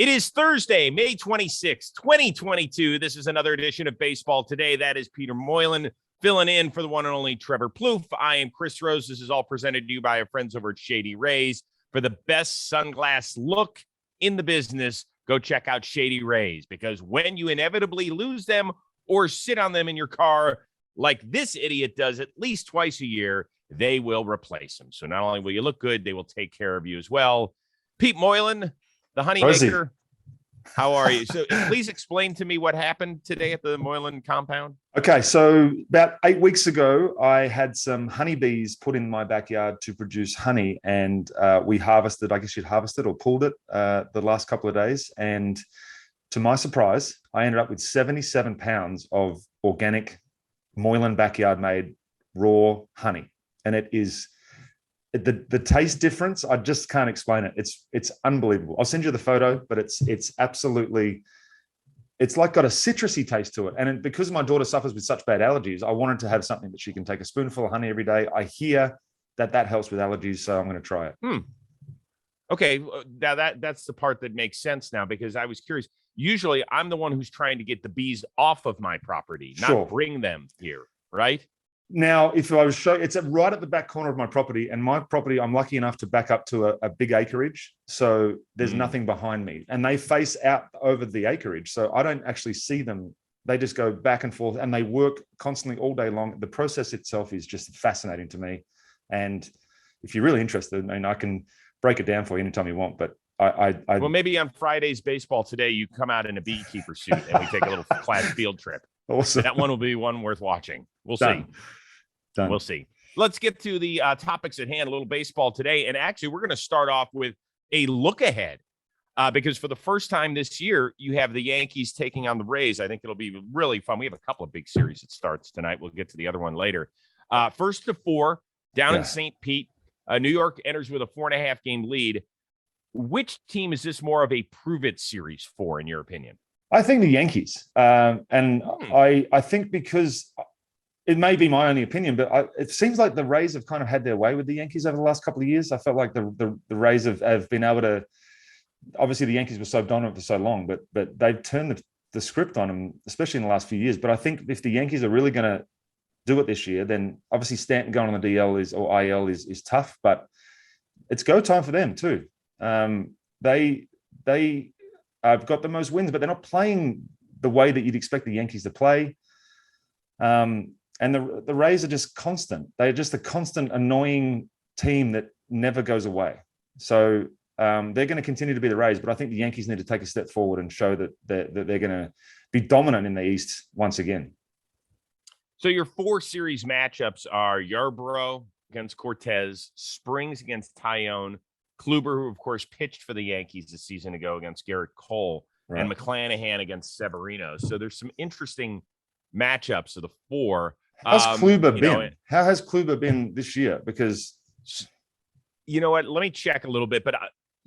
It is Thursday, May 26, 2022. This is another edition of Baseball Today. That is Peter Moylan filling in for the one and only Trevor Plouffe. I am Chris Rose. This is all presented to you by our friends over at Shady Rays. For the best sunglass look in the business, go check out Shady Rays, because when you inevitably lose them or sit on them in your car like this idiot does at least twice a year, they will replace them. So not only will you look good, they will take care of you as well. Pete Moylan, the honeymaker, how are you? So please explain to me what happened today at the Moylan compound. Okay, so about 8 weeks ago, I had some honeybees put in my backyard to produce honey, and we harvested, I guess you'd harvested or pulled it the last couple of days. And to my surprise, I ended up with 77 pounds of organic Moylan backyard made raw honey. And it is the taste difference, I just can't explain it. It's unbelievable. I'll send you the photo, but it's absolutely, it's like got a citrusy taste to it. And because my daughter suffers with such bad allergies, I wanted to have something that she can take a spoonful of honey every day. I hear that helps with allergies, so I'm going to try it. Okay, now that's the part that makes sense now, because I was curious. Usually I'm the one who's trying to get the bees off of my property, not bring them here, right? Now, if I was showing, it's right at the back corner of my property, and my property, I'm lucky enough to back up to a big acreage. So there's nothing behind me, and they face out over the acreage. So I don't actually see them. They just go back and forth, and they work constantly all day long. The process itself is just fascinating to me. And if you're really interested, I mean, I can break it down for you anytime you want, but well, maybe on Friday's Baseball Today, you come out in a beekeeper suit and we take a little class field trip. Awesome. That one will be one worth watching. We'll see. Done. We'll see. Let's get to the topics at hand, a little baseball today. And actually, we're going to start off with a look ahead because for the first time this year, you have the Yankees taking on the Rays. I think it'll be really fun. We have a couple of big series that starts tonight. We'll get to the other one later. First to four, down in St. Pete. New York enters with a 4.5 game lead. Which team is this more of a prove-it series for, in your opinion? I think the Yankees. I think because it may be my only opinion, but it seems like the Rays have kind of had their way with the Yankees over the last couple of years. I felt like the Rays have been able to, obviously the Yankees were so dominant for so long, but they've turned the script on them, especially in the last few years. But I think if the Yankees are really going to do it this year, then obviously Stanton going on the DL or IL is tough, but it's go time for them too. They have got the most wins, but they're not playing the way that you'd expect the Yankees to play. And the Rays are just constant. They're just a constant, annoying team that never goes away. So they're going to continue to be the Rays, but I think the Yankees need to take a step forward and show that they're going to be dominant in the East once again. So your four series matchups are Yarbrough against Cortez, Springs against Tyone, Kluber, who of course pitched for the Yankees a season ago against Garrett Cole, and McClanahan against Severino. So there's some interesting matchups of the four. How's Kluber been? How has Kluber been this year? Because you know what? Let me check a little bit. But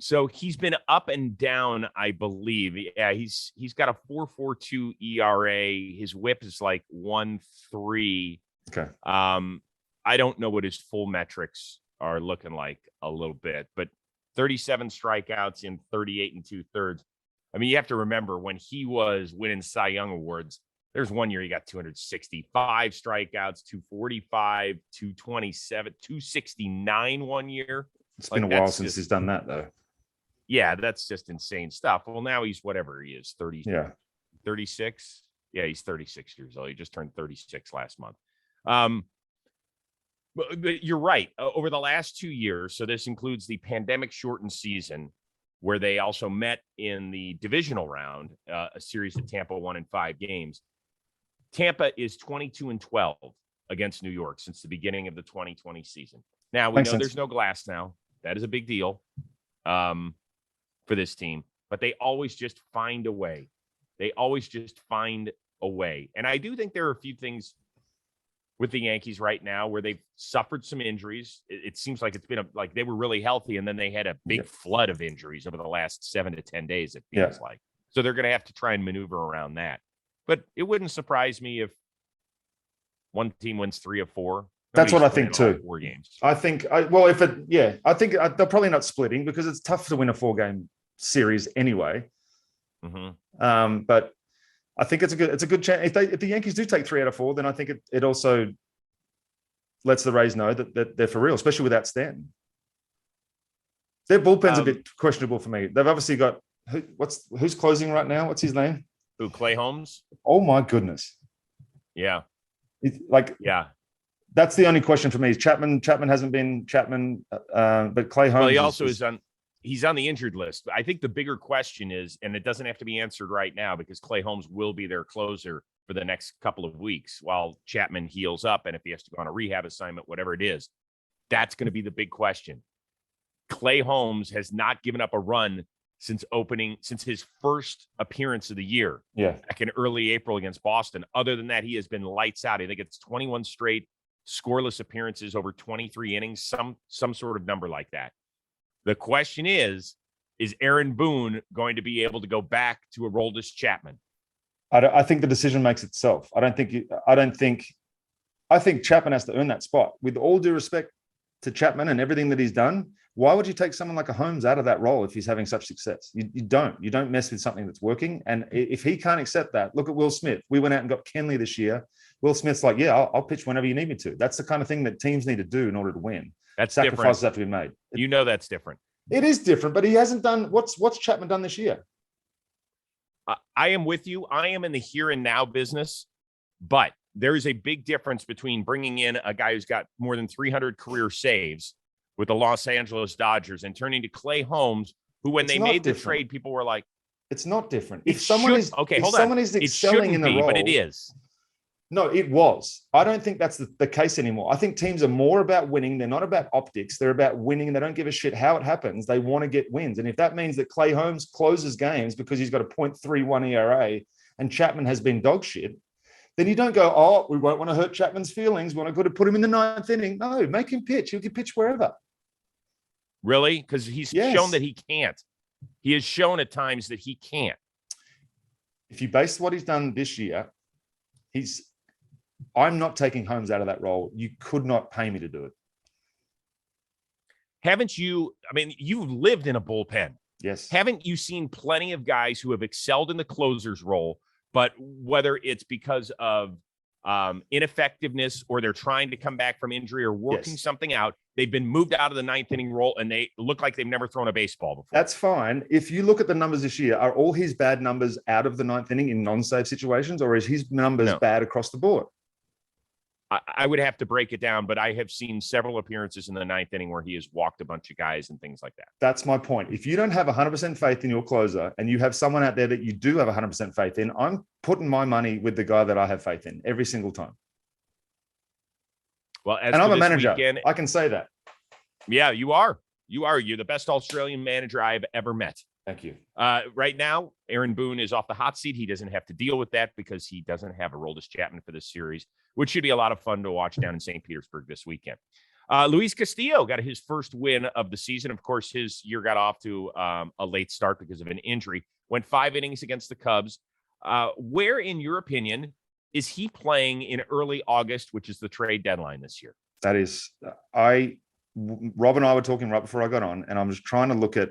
so he's been up and down, I believe. Yeah, he's got a 4.42 ERA. His WHIP is like 1.3. Okay. I don't know what his full metrics are looking like a little bit, but 37 strikeouts in 38 2/3. I mean, you have to remember when he was winning Cy Young awards, there's one year he got 265 strikeouts, 245, 227, 269 one year. It's been a while since he's done that, though. Yeah, that's just insane stuff. Well, now he's whatever he is, 30, 36. Yeah, he's 36 years old. He just turned 36 last month. But you're right. Over the last 2 years, so this includes the pandemic-shortened season, where they also met in the divisional round, a series that Tampa won in 5 games. Tampa is 22-12 against New York since the beginning of the 2020 season. Now, we know there's no Glass now. That is a big deal for this team. But they always just find a way. They always just find a way. And I do think there are a few things with the Yankees right now where they've suffered some injuries. It seems like it's been like they were really healthy, and then they had a big flood of injuries over the last 7 to 10 days, it feels like. So they're going to have to try and maneuver around that. But it wouldn't surprise me if one team wins 3 of 4. That's what I think too. 4 games. I think, I think they're probably not splitting because it's tough to win a 4-game series anyway. But I think it's a good chance. If the Yankees do take 3 out of 4, then I think it also lets the Rays know that they're for real, especially without Stanton. Their bullpen's a bit questionable for me. They've obviously got who's closing right now? What's his name? Who, Clay Holmes? Oh my goodness. Yeah. Yeah. That's the only question for me. Chapman hasn't been Chapman, but Clay Holmes. Well, he also he's on the injured list. I think the bigger question is, and it doesn't have to be answered right now because Clay Holmes will be their closer for the next couple of weeks while Chapman heals up. And if he has to go on a rehab assignment, whatever it is, that's going to be the big question. Clay Holmes has not given up a run since his first appearance of the year. Yeah. Back in early April against Boston. Other than that, he has been lights out. I think it's 21 straight scoreless appearances over 23 innings, some sort of number like that. The question is Aaron Boone going to be able to go back to Aroldis Chapman? I think the decision makes itself. I think Chapman has to earn that spot. With all due respect to Chapman and everything that he's done, why would you take someone like a Holmes out of that role if he's having such success? You don't mess with something that's working. And if he can't accept that, look at Will Smith. We went out and got Kenley this year. Will Smith's like, yeah, I'll pitch whenever you need me to. That's the kind of thing that teams need to do in order to win. That's sacrifices different. have to be made. You know that's different. It is different, but he hasn't done what's Chapman done this year. I am with you. I am in the here and now business, but there is a big difference between bringing in a guy who's got more than 300 career saves with the Los Angeles Dodgers and turning to Clay Holmes, who when they made the trade, people were like, it's not different. If someone is excelling in the role, but it is. No, it was. I don't think that's the case anymore. I think teams are more about winning. They're not about optics. They're about winning. They don't give a shit how it happens. They want to get wins. And if that means that Clay Holmes closes games because he's got a .31 ERA and Chapman has been dog shit, then you don't go, oh, we won't want to hurt Chapman's feelings. We want to go to put him in the 9th inning. No, make him pitch. He can pitch wherever. Really? Because he's shown that he can't. He has shown at times that he can't. If you base what he's done this year, I'm not taking Holmes out of that role. You could not pay me to do it. Haven't you? I mean, you've lived in a bullpen. Yes. Haven't you seen plenty of guys who have excelled in the closer's role, but whether it's because of ineffectiveness or they're trying to come back from injury or working something out, they've been moved out of the 9th inning role and they look like they've never thrown a baseball before. That's fine. If you look at the numbers this year, are all his bad numbers out of the 9th inning in non-save situations, or is his numbers bad across the board? I would have to break it down, but I have seen several appearances in the 9th inning where he has walked a bunch of guys and things like that. That's my point. If you don't have 100% faith in your closer and you have someone out there that you do have 100% faith in, I'm putting my money with the guy that I have faith in every single time. Well, and I'm a manager. I can say that. Yeah, you are. You're the best Australian manager I've ever met. Thank you. Right now, Aaron Boone is off the hot seat. He doesn't have to deal with that because he doesn't have Aroldis Chapman for this series, which should be a lot of fun to watch down in St. Petersburg this weekend. Luis Castillo got his first win of the season. Of course, his year got off to a late start because of an injury. Went 5 innings against the Cubs. Where, in your opinion, is he playing in early August, which is the trade deadline this year? That is, Rob and I were talking right before I got on, and I'm just trying to look at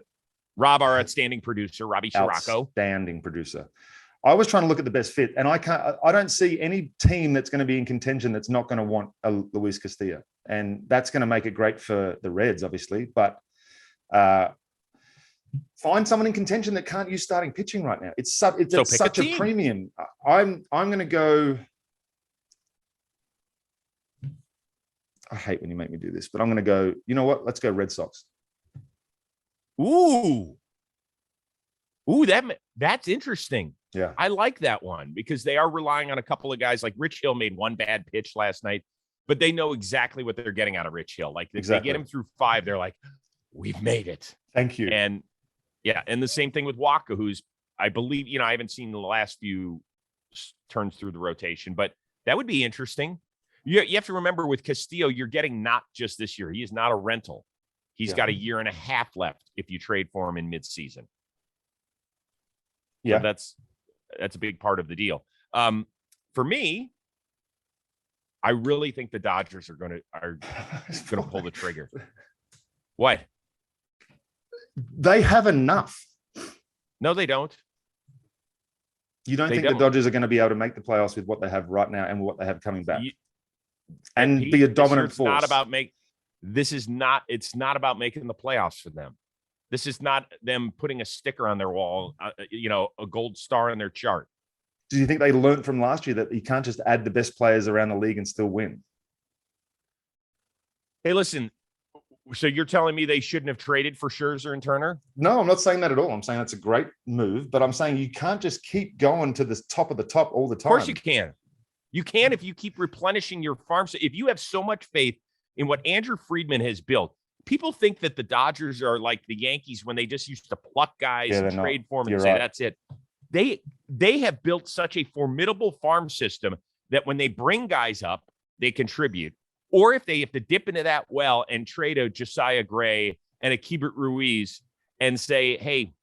Rob, our outstanding producer, Robbie Scirocco. Outstanding producer. I was trying to look at the best fit, and I don't see any team that's going to be in contention that's not going to want a Luis Castillo, and that's going to make it great for the Reds, obviously. But find someone in contention that can't use starting pitching right now. It's such a premium. I'm going to go. I hate when you make me do this, but I'm going to go. You know what? Let's go Red Sox. Ooh, that's interesting. Yeah, I like that one because they are relying on a couple of guys. Like Rich Hill made one bad pitch last night, but they know exactly what they're getting out of Rich Hill. Like if they get him through 5, they're like, "We've made it." Thank you. And and the same thing with Waka, who's I believe I haven't seen the last few turns through the rotation, but that would be interesting. You have to remember with Castillo, you're getting not just this year. He is not a rental. He's got a year and a half left if you trade for him in midseason. Yeah, so that's a big part of the deal. For me, I really think the Dodgers are going to pull the trigger. What? They have enough. No, they don't. You don't think the Dodgers are going to be able to make the playoffs with what they have right now and what they have coming back, and be a dominant force? It's not about making the playoffs for them. This is not them putting a sticker on their wall, a gold star on their chart. Do you think they learned from last year that you can't just add the best players around the league and still win? Hey, listen, so you're telling me they shouldn't have traded for Scherzer and Turner? No, I'm not saying that at all. I'm saying that's a great move, but I'm saying you can't just keep going to the top of the top all the time. Of course you can. You can if you keep replenishing your farm. So if you have so much faith in what Andrew Friedman has built, people think that the Dodgers are like the Yankees when they just used to pluck guys and trade for them and say, that's it. They have built such a formidable farm system that when they bring guys up, they contribute. Or if they have to dip into that well and trade a Josiah Gray and a Keibert Ruiz and say, hey,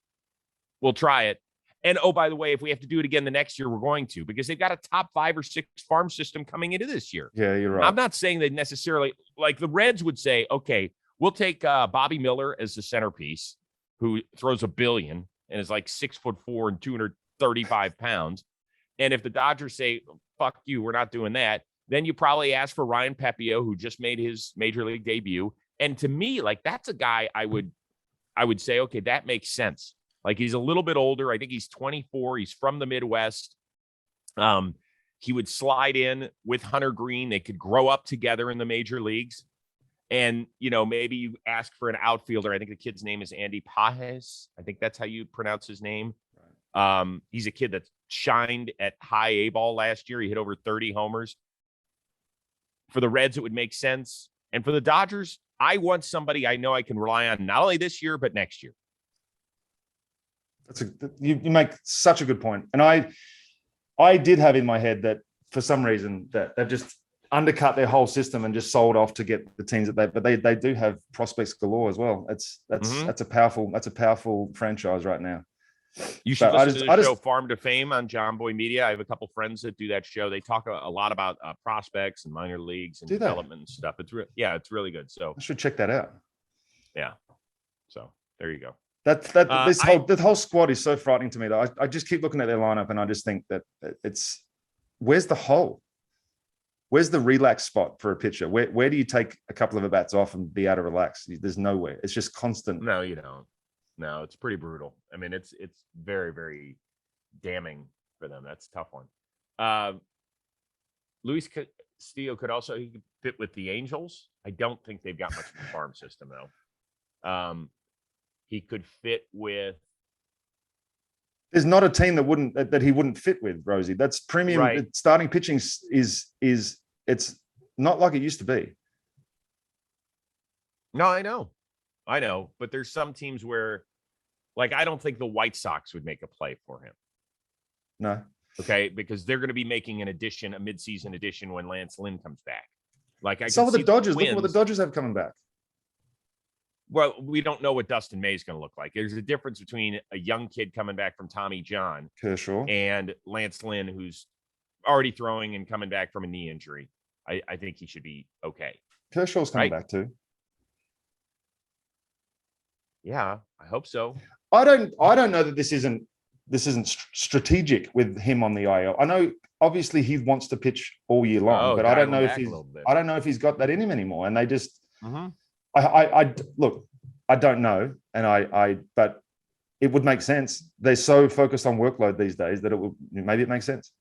we'll try it. And, oh, by the way, if we have to do it again the next year, we're going to, because they've got a top 5 or 6 farm system coming into this year. Yeah, you're right. I'm not saying they necessarily, like the Reds would say, okay, we'll take Bobby Miller as the centerpiece, who throws a billion and is like 6'4" and 235 pounds. And if the Dodgers say, fuck you, we're not doing that, then you probably ask for Ryan Pepio, who just made his major league debut. And to me, like, that's a guy I would say, okay, that makes sense. Like, he's a little bit older. I think he's 24. He's from the Midwest. He would slide in with Hunter Green. They could grow up together in the major leagues. And, maybe you ask for an outfielder. I think the kid's name is Andy Pajes. I think that's how you pronounce his name. He's a kid that shined at high A ball last year. He hit over 30 homers. For the Reds, it would make sense. And for the Dodgers, I want somebody I know I can rely on not only this year, but next year. You make such a good point. And I did have in my head that for some reason that they've just undercut their whole system and just sold off to get the teams that they do have prospects galore as well. That's a powerful franchise right now. You should listen to the show Farm to Fame on John Boy Media. I have a couple friends that do that show. They talk a lot about prospects and minor leagues and development and stuff. It's really good. So I should check that out. Yeah. So there you go. This whole squad is so frightening to me. Though I just keep looking at their lineup and I just think that where's the hole? Where's the relax spot for a pitcher? Where do you take a couple of at-bats off and be able to relax? There's nowhere. It's just constant. No, you don't. No, it's pretty brutal. I mean, it's very, very damning for them. That's a tough one. Luis Castillo could fit with the Angels. I don't think they've got much of a farm system, though. He could fit with. There's not a team that he wouldn't fit with, Rosie. That's premium. Right. Starting pitching is it's not like it used to be. No, I know, but there's some teams where, like, I don't think the White Sox would make a play for him. No. Okay, because they're going to be making a midseason addition when Lance Lynn comes back. Like, so the Dodgers. Look at what the Dodgers have coming back. Well, we don't know what Dustin May is going to look like. There's a difference between a young kid coming back from Tommy John Kershaw and Lance Lynn, who's already throwing and coming back from a knee injury. I think he should be okay. Kershaw's coming back too. Yeah, I hope so. I don't know that this isn't strategic with him on the IL. I know obviously he wants to pitch all year long, but I don't know if he's got that in him anymore. And they just, I look, I don't know, but it would make sense. They're so focused on workload these days that maybe it makes sense.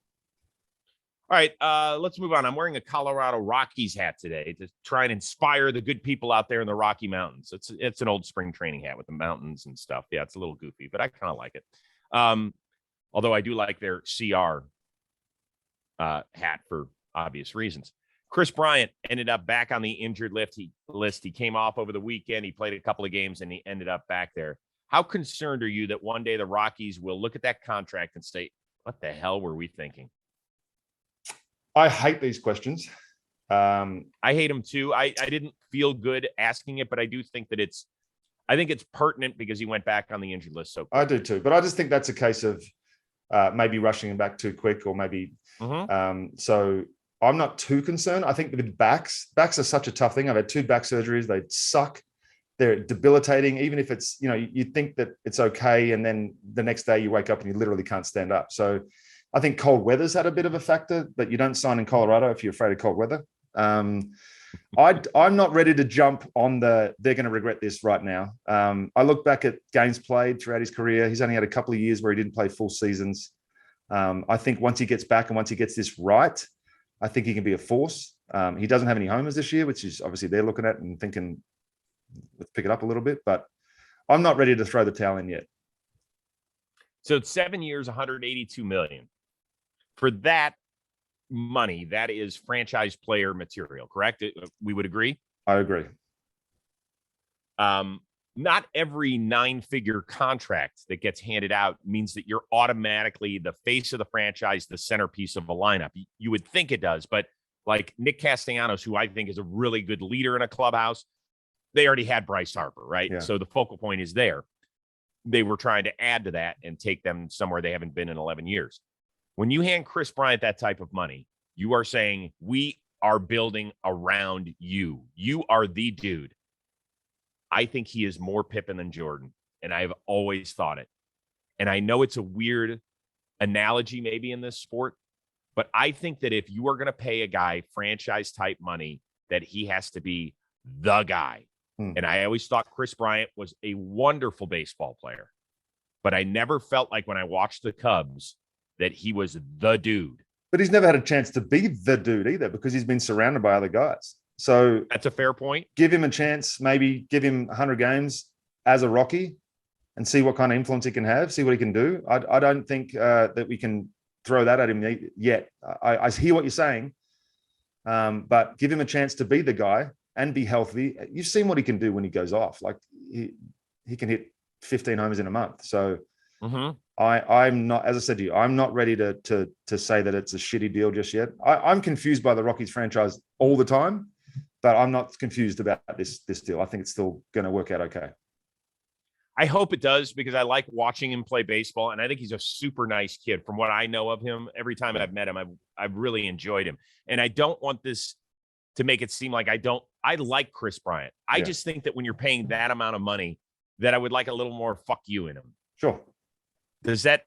All right, let's move on. I'm wearing a Colorado Rockies hat today to try and inspire the good people out there in the Rocky Mountains. It's an old spring training hat with the mountains and stuff. Yeah, it's a little goofy, but I kind of like it. Although I do like their CR hat for obvious reasons. Kris Bryant ended up back on the injured list. He came off over the weekend. He played a couple of games, and he ended up back there. How concerned are you that one day the Rockies will look at that contract and say, what the hell were we thinking? I hate these questions. I hate them too. I didn't feel good asking it, but I do think that it's pertinent because he went back on the injured list. So I do too, but I just think that's a case of maybe rushing him back too quick, or maybe. So I'm not too concerned. I think with backs are such a tough thing. I've had 2 back surgeries. They suck. They're debilitating, even if it's, you think that it's okay, and then the next day you wake up and you literally can't stand up. So I think cold weather's had a bit of a factor, but you don't sign in Colorado if you're afraid of cold weather. I'm not ready to jump on they're going to regret this right now. I look back at games played throughout his career. He's only had a couple of years where he didn't play full seasons. I think once he gets back and once he gets this right, I think he can be a force. He doesn't have any homers this year, which is obviously they're looking at and thinking, let's pick it up a little bit, but I'm not ready to throw the towel in yet. So it's 7 years, $182 million. For that money, that is franchise player material, correct? We would agree? I agree. Not every 9-figure contract that gets handed out means that you're automatically the face of the franchise, the centerpiece of a lineup. You would think it does, but like Nick Castellanos, who I think is a really good leader in a clubhouse, they already had Bryce Harper, right? Yeah. So the focal point is there. They were trying to add to that and take them somewhere they haven't been in 11 years. When you hand Kris Bryant that type of money, you are saying, we are building around you. You are the dude. I think he is more Pippen than Jordan, and I've always thought it. And I know it's a weird analogy maybe in this sport, but I think that if you are going to pay a guy franchise-type money, that he has to be the guy. And I always thought Kris Bryant was a wonderful baseball player, but I never felt like when I watched the Cubs that he was the dude. But he's never had a chance to be the dude either, because he's been surrounded by other guys. So that's a fair point. Give him a chance, maybe give him 100 games as a Rocky and see what kind of influence he can have, see what he can do. I don't think that we can throw that at him yet. I hear what you're saying, but give him a chance to be the guy and be healthy. You've seen what he can do when he goes off. Like he can hit 15 homers in a month. So I'm not, as I said to you, I'm not ready to say that it's a shitty deal just yet. I'm confused by the Rockies franchise all the time, but I'm not confused about this deal. I think it's still going to work out okay. I hope it does, because I like watching him play baseball, and I think he's a super nice kid. From what I know of him, every time I've met him, I've really enjoyed him. And I don't want this to make it seem like I like Kris Bryant. I just think that when you're paying that amount of money, that I would like a little more fuck you in him. Sure. Does that,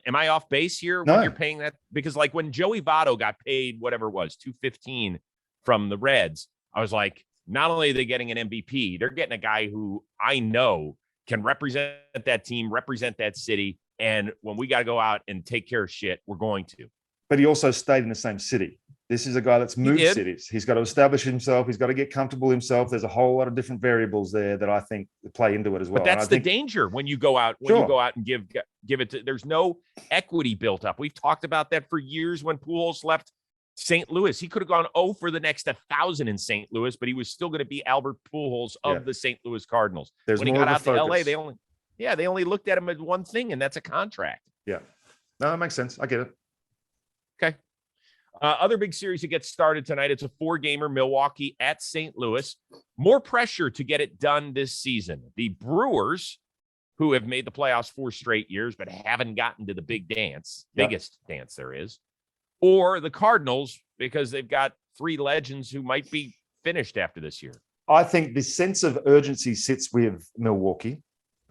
am I off base here No. when you're paying that? Because like when Joey Votto got paid, whatever it was, $215 from the Reds, I was like, not only are they getting an MVP, they're getting a guy who I know can represent that team, represent that city. And when we got to go out and take care of shit, we're going to. But he also stayed in the same city. This is a guy that's moved cities. He's got to establish himself. He's got to get comfortable himself. There's a whole lot of different variables there that I think play into it as well. But that's the danger when you go out, you go out and give it to, there's no equity built up. We've talked about that for years. When Pujols left St. Louis, he could have gone 0 for the next 1,000 in St. Louis, but he was still going to be Albert Pujols of the St. Louis Cardinals. When he got out to LA, they only looked at him as one thing, and that's a contract. Yeah. No, that makes sense. I get it. Okay. Other big series that gets started tonight. It's a 4-gamer, Milwaukee at St. Louis. More pressure to get it done this season. The Brewers, who have made the playoffs 4 straight years, but haven't gotten to the big dance, biggest dance there is, or the Cardinals, because they've got 3 legends who might be finished after this year. I think the sense of urgency sits with Milwaukee.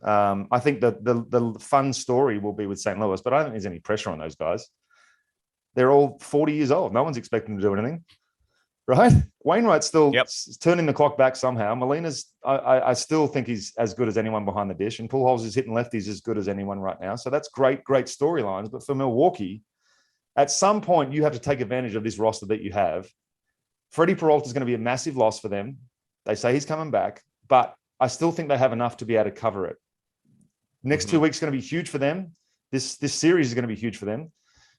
I think that the fun story will be with St. Louis, but I don't think there's any pressure on those guys. They're all 40 years old. No one's expecting to do anything, right? Wainwright's still turning the clock back somehow. Molina's, I still think he's as good as anyone behind the dish, and Pujols is hitting lefties as good as anyone right now. So that's great storylines. But for Milwaukee, at some point, you have to take advantage of this roster that you have. Freddie Peralta is going to be a massive loss for them. They say he's coming back, but I still think they have enough to be able to cover it. Next 2 weeks is going to be huge for them. This series is going to be huge for them.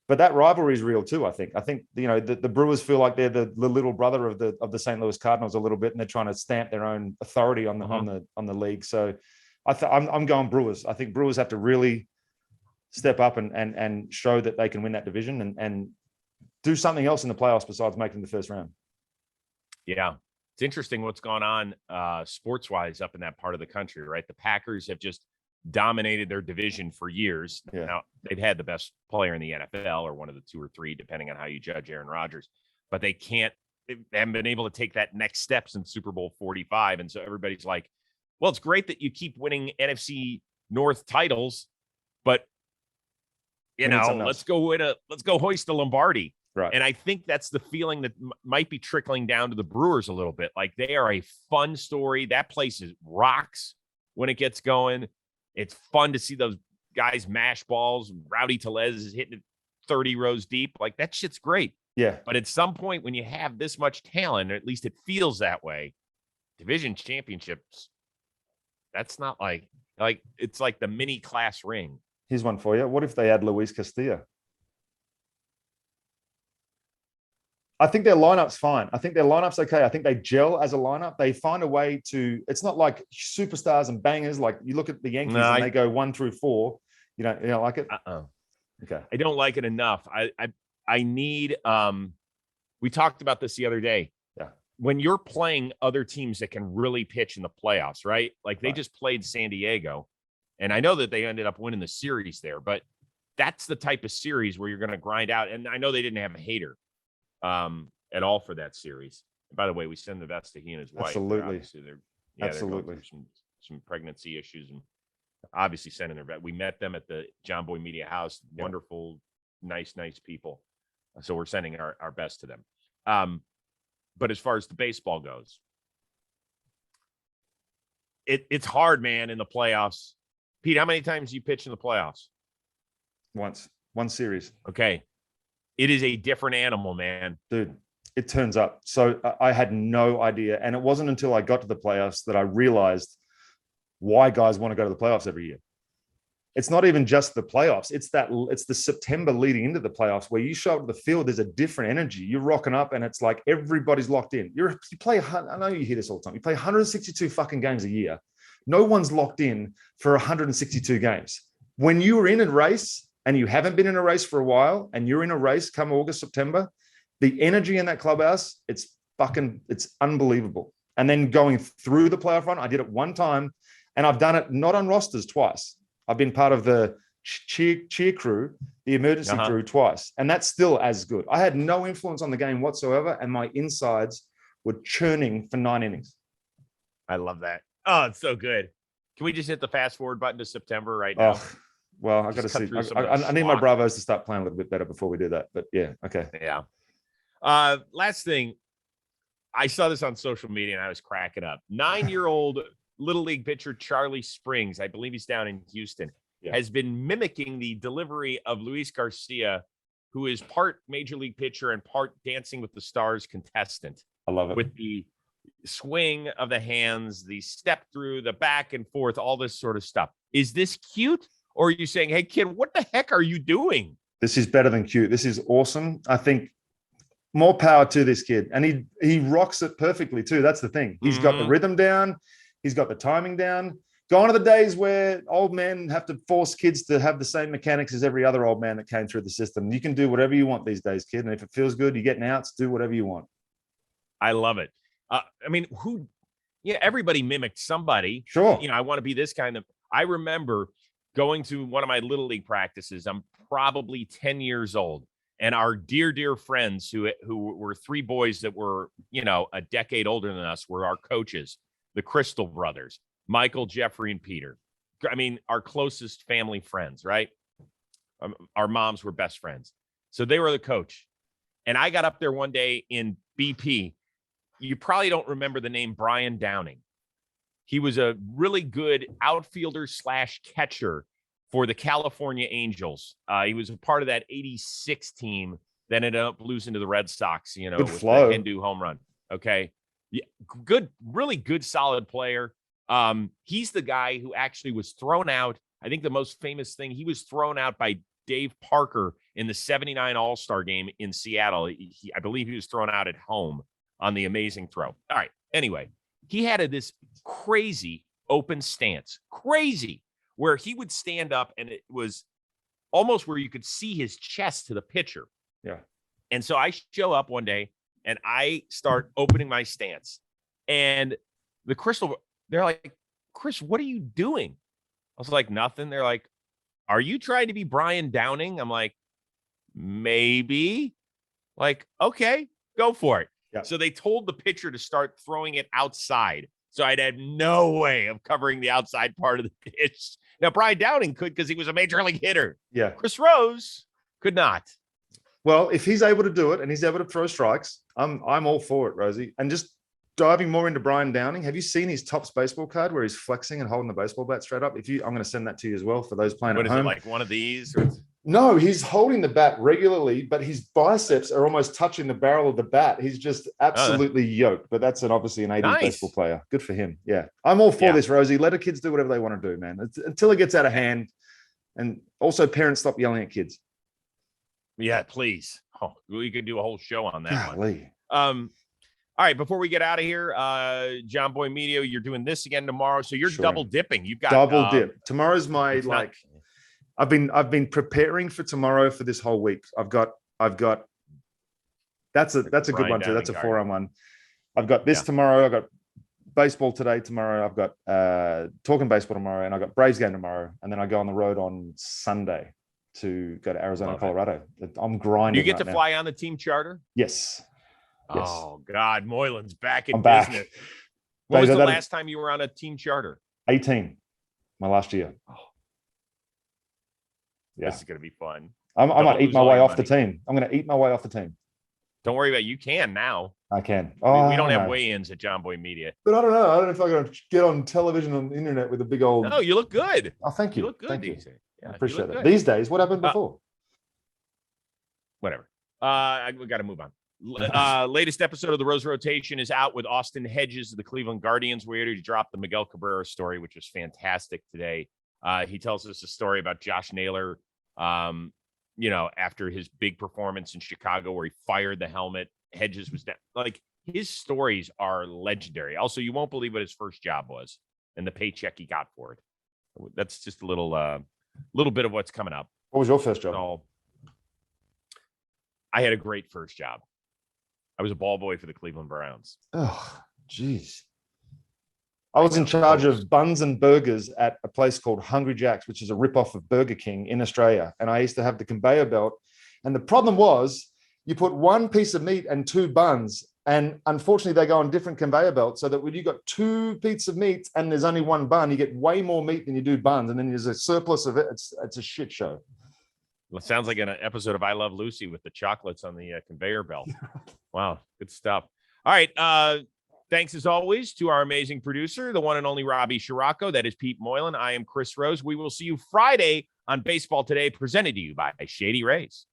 But that rivalry is real too. I think the Brewers feel like they're the little brother of the St. Louis Cardinals a little bit, and they're trying to stamp their own authority on the league. So I'm going Brewers. I think Brewers have to really step up and show that they can win that division and do something else in the playoffs besides making the first round. Yeah, it's interesting what's gone on sports wise up in that part of the country, right? The Packers have just dominated their division for years. Yeah. Now they've had the best player in the NFL, or one of the 2 or 3, depending on how you judge Aaron Rodgers, but they haven't been able to take that next step since Super Bowl 45. And so everybody's like, well, it's great that you keep winning NFC North titles, but let's go hoist a Lombardi. Right. And I think that's the feeling that might be trickling down to the Brewers a little bit. Like, they are a fun story. That place rocks when it gets going. It's fun to see those guys mash balls. Rowdy Tellez is hitting it 30 rows deep. Like, that shit's great. Yeah. But at some point, when you have this much talent, or at least it feels that way, division championships, that's not like it's like the mini class ring. Here's one for you. What if they add Luis Castillo? I think their lineup's fine. I think their lineup's okay. I think they gel as a lineup. They find a way to. It's not like superstars and bangers. Like, you look at the Yankees and they go 1 through 4. You don't like it? Okay. I don't like it enough. I need. We talked about this the other day. Yeah. When you're playing other teams that can really pitch in the playoffs, right? Like, they just played San Diego, and I know that they ended up winning the series there. But that's the type of series where you're going to grind out. And I know they didn't have a hater at all for that series. And by the way, we send the best to he and his wife. Absolutely. Absolutely. Some pregnancy issues, and obviously sending their best. We met them at the John Boy Media House. Wonderful, nice people. So we're sending our best to them. But as far as the baseball goes, it's hard, man, in the playoffs. Pete, how many times do you pitch in the playoffs? Once. One series. Okay. It is a different animal, man. Dude, it turns up. So I had no idea. And it wasn't until I got to the playoffs that I realized why guys want to go to the playoffs every year. It's not even just the playoffs. It's the September leading into the playoffs where you show up to the field, there's a different energy. You're rocking up and it's like everybody's locked in. You play, I know you hear this all the time. You play 162 fucking games a year. No one's locked in for 162 games. When you were in a race, and you haven't been in a race for a while, and you're in a race come August, September, the energy in that clubhouse, it's unbelievable. And then going through the playoff run, I did it one time, and I've done it not on rosters twice. I've been part of the cheer crew, the emergency crew twice, and that's still as good. I had no influence on the game whatsoever, and my insides were churning for 9 innings. I love that. Oh, it's so good. Can we just hit the fast forward button to September right now? Oh. Well, I got to see. I need my Bravos to start playing a little bit better before we do that. But yeah, okay. Yeah. Last thing, I saw this on social media and I was cracking up. 9-year-old Little League pitcher Charlie Springs, I believe he's down in Houston, has been mimicking the delivery of Luis Garcia, who is part Major League pitcher and part Dancing with the Stars contestant. I love it. With the swing of the hands, the step through, the back and forth, all this sort of stuff. Is this cute? Or are you saying, hey, kid, what the heck are you doing? This is better than cute. This is awesome. I think more power to this kid. And he rocks it perfectly too. That's the thing. He's got the rhythm down. He's got the timing down. Gone are the days where old men have to force kids to have the same mechanics as every other old man that came through the system. You can do whatever you want these days, kid. And if it feels good, you're getting outs, do whatever you want. I love it. I mean, everybody mimicked somebody. Sure. I want to be this kind of. I remember going to one of my Little League practices. I'm probably 10 years old. And our dear friends who were 3 boys that were, a decade older than us were our coaches, the Crystal brothers, Michael, Jeffrey, and Peter. I mean, our closest family friends, right? Our moms were best friends. So they were the coach. And I got up there one day in BP. You probably don't remember the name Brian Downing. He was a really good outfielder / catcher for the California Angels. He was a part of that 86 team that ended up losing to the Red Sox, with the Hindu home run. Okay. Yeah, good, really good, solid player. He's the guy who actually was thrown out. I think the most famous thing, he was thrown out by Dave Parker in the 79 All-Star game in Seattle. I believe he was thrown out at home on the amazing throw. All right. Anyway, he had this crazy open stance, where he would stand up and it was almost where you could see his chest to the pitcher. Yeah. And so I show up one day and I start opening my stance, and the Crystal, they're like, Kris, what are you doing? I was like, nothing. They're like, are you trying to be Brian Downing? I'm like, maybe. Like, okay, go for it. Yeah. So they told the pitcher to start throwing it outside. So I'd have no way of covering the outside part of the pitch. Now, Brian Downing could because he was a major league hitter. Yeah. Chris Rose could not. Well, if he's able to do it and he's able to throw strikes, I'm all for it, Rosie. And just diving more into Brian Downing, have you seen his Topps baseball card where he's flexing and holding the baseball bat straight up? I'm going to send that to you as well for those playing What at is home. it, like one of these? Or... No, he's holding the bat regularly, but his biceps are almost touching the barrel of the bat. He's just absolutely yoked. But that's obviously an 80s baseball player. Good for him. Yeah. I'm all for this, Rosie. Let the kids do whatever they want to do, man. Until it gets out of hand. And also parents, stop yelling at kids. Yeah, please. Oh, we could do a whole show on that Golly. one. All right, before we get out of here, John Boy Media, you're doing this again tomorrow. So you're double dipping. You've got double dip. Tomorrow's my I've been preparing for tomorrow for this whole week. I've got that's a good one too. That's a 4-on-1. I've got this tomorrow. I've got baseball today, tomorrow. I've got talking baseball tomorrow, and I've got Braves game tomorrow. And then I go on the road on Sunday to go to Arizona, Colorado. I'm grinding. You get to fly on the team charter? Yes. Oh God, Moylan's back in business. Back. When was the last time you were on a team charter? 18, my last year. Oh. Yeah. This is going to be fun. I might eat my way off the team. I'm going to eat my way off the team. Don't worry about it. You can now. I can. We don't have weigh-ins at John Boy Media. But I don't know. I don't know if I'm going to get on television on the internet with a big old... No, you look good. Oh, thank you. You look good. Thank you. Yeah, I appreciate it. These days, what happened before? Whatever. We got to move on. Latest episode of the Rose Rotation is out with Austin Hedges of the Cleveland Guardians. We already dropped the Miguel Cabrera story, which was fantastic today. He tells us a story about Josh Naylor, after his big performance in Chicago where he fired the helmet. Hedges was down. Like, his stories are legendary. Also, you won't believe what his first job was and the paycheck he got for it. That's just a little bit of what's coming up. What was your first job? So, I had a great first job. I was a ball boy for the Cleveland Browns. Oh, geez. I was in charge of buns and burgers at a place called Hungry Jack's, which is a ripoff of Burger King in Australia. And I used to have the conveyor belt. And the problem was you put one piece of meat and 2 buns. And unfortunately, they go on different conveyor belts so that when you got 2 pieces of meat and there's only 1 bun, you get way more meat than you do buns. And then there's a surplus of it. It's a shit show. Well, it sounds like an episode of I Love Lucy with the chocolates on the conveyor belt. Wow, good stuff. All right. Thanks, as always, to our amazing producer, the one and only Robbie Scirocco. That is Pete Moylan. I am Chris Rose. We will see you Friday on Baseball Today, presented to you by Shady Rays.